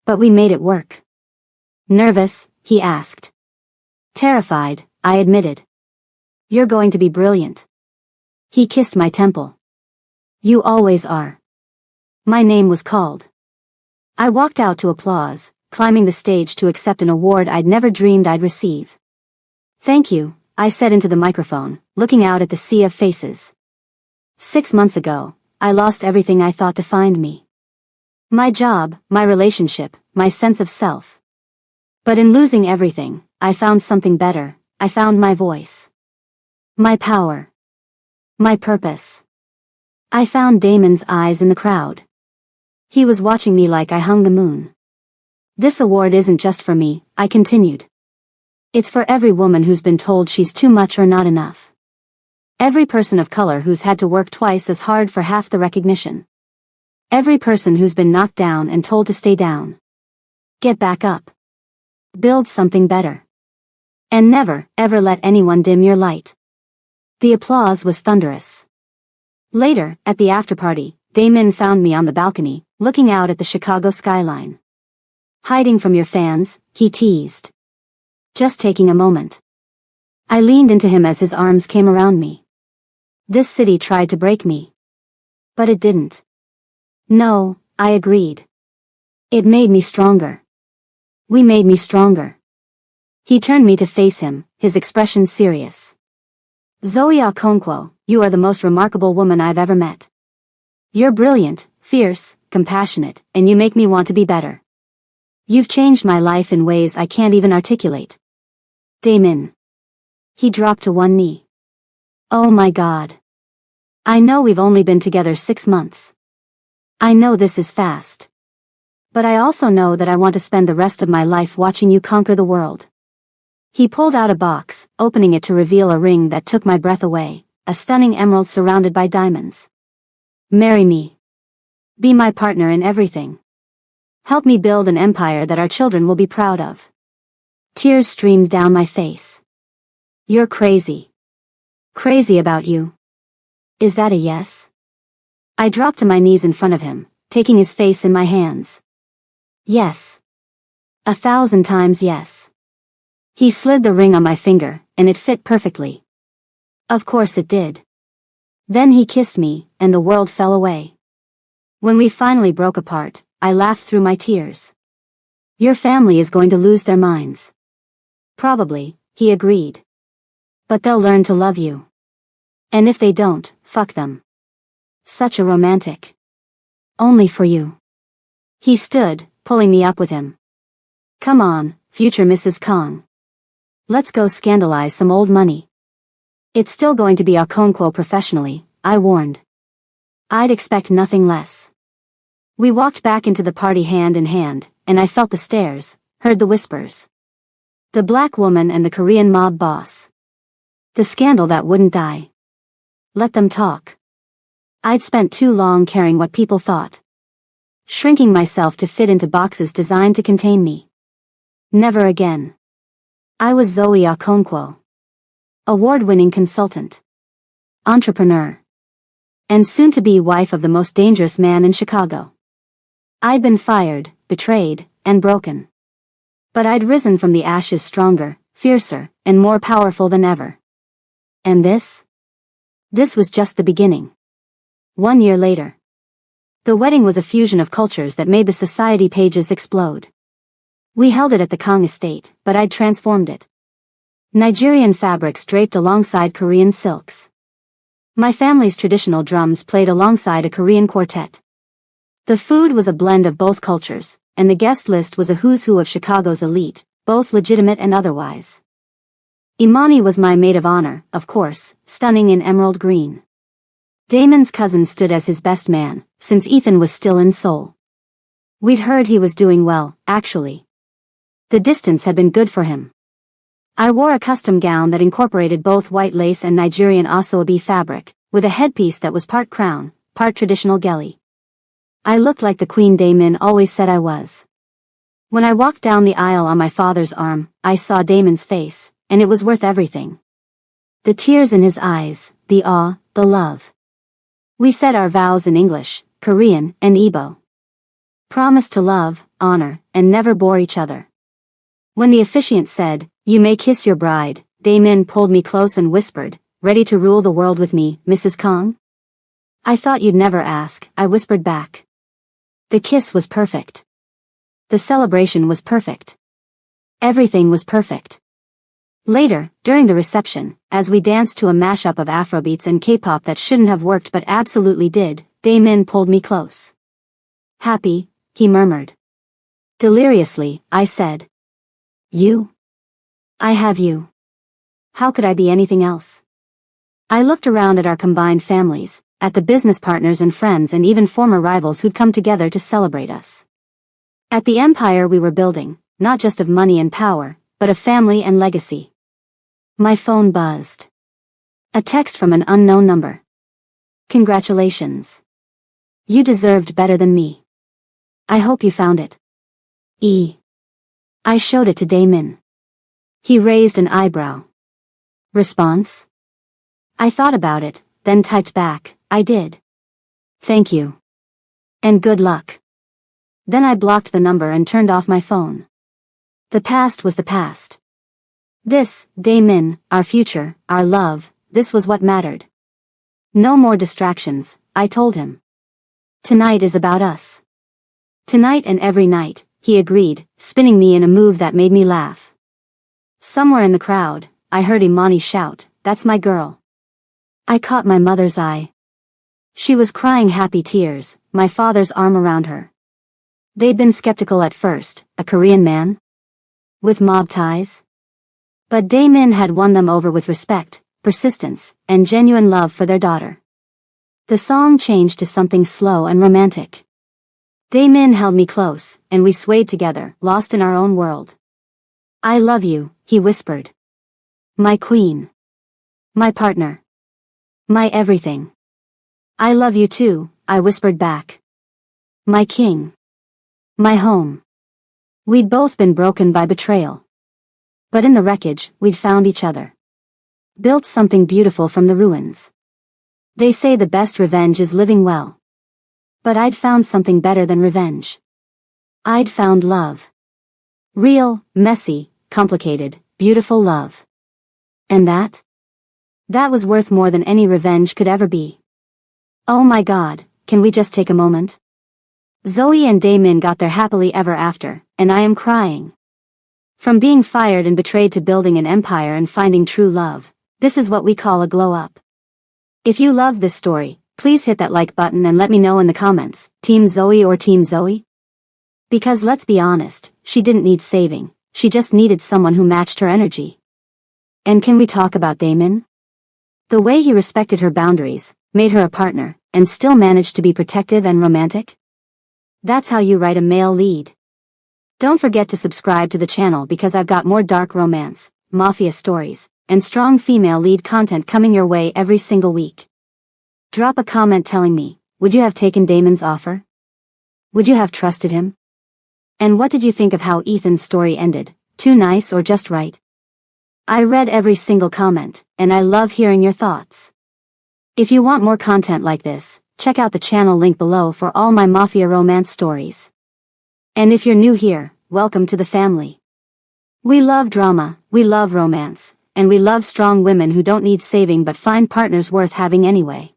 But we made it work. Nervous? He asked. Terrified, I admitted. You're going to be brilliant. He kissed my temple. You always are. My name was called. I walked out to applause, climbing the stage to accept an award I'd never dreamed I'd receive. Thank you, I said into the microphone, looking out at the sea of faces. 6 months ago, I lost everything I thought defined me. My job, my relationship, my sense of self. But in losing everything, I found something better. I found my voice. My power. My purpose. I found Damon's eyes in the crowd. He was watching me like I hung the moon. This award isn't just for me, I continued. It's for every woman who's been told she's too much or not enough. Every person of color who's had to work twice as hard for half the recognition. Every person who's been knocked down and told to stay down. Get back up. Build something better. And never, ever let anyone dim your light. The applause was thunderous. Later, at the after-party, Damon found me on the balcony, looking out at the Chicago skyline. Hiding from your fans, he teased. Just taking a moment. I leaned into him as his arms came around me. This city tried to break me. But it didn't. No, I agreed. It made me stronger. We made me stronger. He turned me to face him, his expression serious. Zoe Okonkwo, you are the most remarkable woman I've ever met. You're brilliant, fierce, compassionate, and you make me want to be better. You've changed my life in ways I can't even articulate. Damon. He dropped to one knee. Oh my God. I know we've only been together 6 months. I know this is fast. But I also know that I want to spend the rest of my life watching you conquer the world. He pulled out a box, opening it to reveal a ring that took my breath away, a stunning emerald surrounded by diamonds. Marry me. Be my partner in everything. Help me build an empire that our children will be proud of. Tears streamed down my face. You're crazy. Crazy about you. Is that a yes? I dropped to my knees in front of him, taking his face in my hands. Yes. 1,000 times yes. He slid the ring on my finger, and it fit perfectly. Of course it did. Then he kissed me, and the world fell away. When we finally broke apart, I laughed through my tears. Your family is going to lose their minds. Probably, he agreed. But they'll learn to love you. And if they don't, fuck them. Such a romantic. Only for you. He stood, pulling me up with him. Come on, future Mrs. Kong. Let's go scandalize some old money. It's still going to be Okonkwo professionally, I warned. I'd expect nothing less. We walked back into the party hand in hand, and I felt the stares, heard the whispers. The black woman and the Korean mob boss. The scandal that wouldn't die. Let them talk. I'd spent too long caring what people thought. Shrinking myself to fit into boxes designed to contain me. Never again. I was Zoe Okonkwo. Award-winning consultant. Entrepreneur. And soon-to-be wife of the most dangerous man in Chicago. I'd been fired, betrayed, and broken. But I'd risen from the ashes stronger, fiercer, and more powerful than ever. And this? This was just the beginning. 1 year later. The wedding was a fusion of cultures that made the society pages explode. We held it at the Kong estate, but I'd transformed it. Nigerian fabrics draped alongside Korean silks. My family's traditional drums played alongside a Korean quartet. The food was a blend of both cultures, and the guest list was a who's who of Chicago's elite, both legitimate and otherwise. Imani was my maid of honor, of course, stunning in emerald green. Damon's cousin stood as his best man, since Ethan was still in Seoul. We'd heard he was doing well, actually. The distance had been good for him. I wore a custom gown that incorporated both white lace and Nigerian asoebi fabric, with a headpiece that was part crown, part traditional gele. I looked like the Queen Daemin always said I was. When I walked down the aisle on my father's arm, I saw Daemin's face, and it was worth everything. The tears in his eyes, the awe, the love. We said our vows in English, Korean, and Igbo. Promised to love, honor, and never bore each other. When the officiant said, "You may kiss your bride," Daemin pulled me close and whispered, "Ready to rule the world with me, Mrs. Kong?" "I thought you'd never ask," I whispered back. The kiss was perfect. The celebration was perfect. Everything was perfect. Later, during the reception, as we danced to a mashup of Afrobeats and K-pop that shouldn't have worked but absolutely did, Daemin pulled me close. "Happy," he murmured. Deliriously, I said. "You? I have you. How could I be anything else?" I looked around at our combined families, at the business partners and friends and even former rivals who'd come together to celebrate us. At the empire we were building, not just of money and power, but of family and legacy. My phone buzzed. A text from an unknown number. "Congratulations. You deserved better than me. I hope you found it." I showed it to Daemin. He raised an eyebrow. Response? I thought about it, then typed back, "I did. Thank you. And good luck." Then I blocked the number and turned off my phone. The past was the past. This, Daemin, our future, our love, this was what mattered. No more distractions, I told him. Tonight is about us. Tonight and every night, he agreed, spinning me in a move that made me laugh. Somewhere in the crowd, I heard Imani shout, "That's my girl." I caught my mother's eye. She was crying happy tears, my father's arm around her. They'd been skeptical at first, a Korean man? With mob ties? But Daemin had won them over with respect, persistence, and genuine love for their daughter. The song changed to something slow and romantic. Daemin held me close, and we swayed together, lost in our own world. "I love you," he whispered. "My queen. My partner. My everything." "I love you too," I whispered back. "My king. My home." We'd both been broken by betrayal. But in the wreckage, we'd found each other. Built something beautiful from the ruins. They say the best revenge is living well. But I'd found something better than revenge. I'd found love. Real, messy, complicated, beautiful love. And that? That was worth more than any revenge could ever be. Oh my God, can we just take a moment? Zoe and Daemin got their happily ever after, and I am crying. From being fired and betrayed to building an empire and finding true love, this is what we call a glow up. If you love this story, please hit that like button and let me know in the comments, Team Zoe or Team Zoe? Because let's be honest, she didn't need saving, she just needed someone who matched her energy. And can we talk about Daemin? The way he respected her boundaries, made her a partner, and still managed to be protective and romantic? That's how you write a male lead. Don't forget to subscribe to the channel because I've got more dark romance, mafia stories, and strong female lead content coming your way every single week. Drop a comment telling me, would you have taken Daemin's offer? Would you have trusted him? And what did you think of how Ethan's story ended? Too nice or just right? I read every single comment, and I love hearing your thoughts. If you want more content like this, check out the channel link below for all my mafia romance stories. And if you're new here, welcome to the family. We love drama, we love romance, and we love strong women who don't need saving but find partners worth having anyway.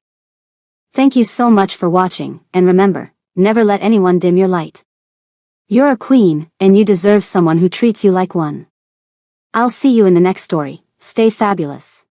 Thank you so much for watching, and remember, never let anyone dim your light. You're a queen, and you deserve someone who treats you like one. I'll see you in the next story. Stay fabulous.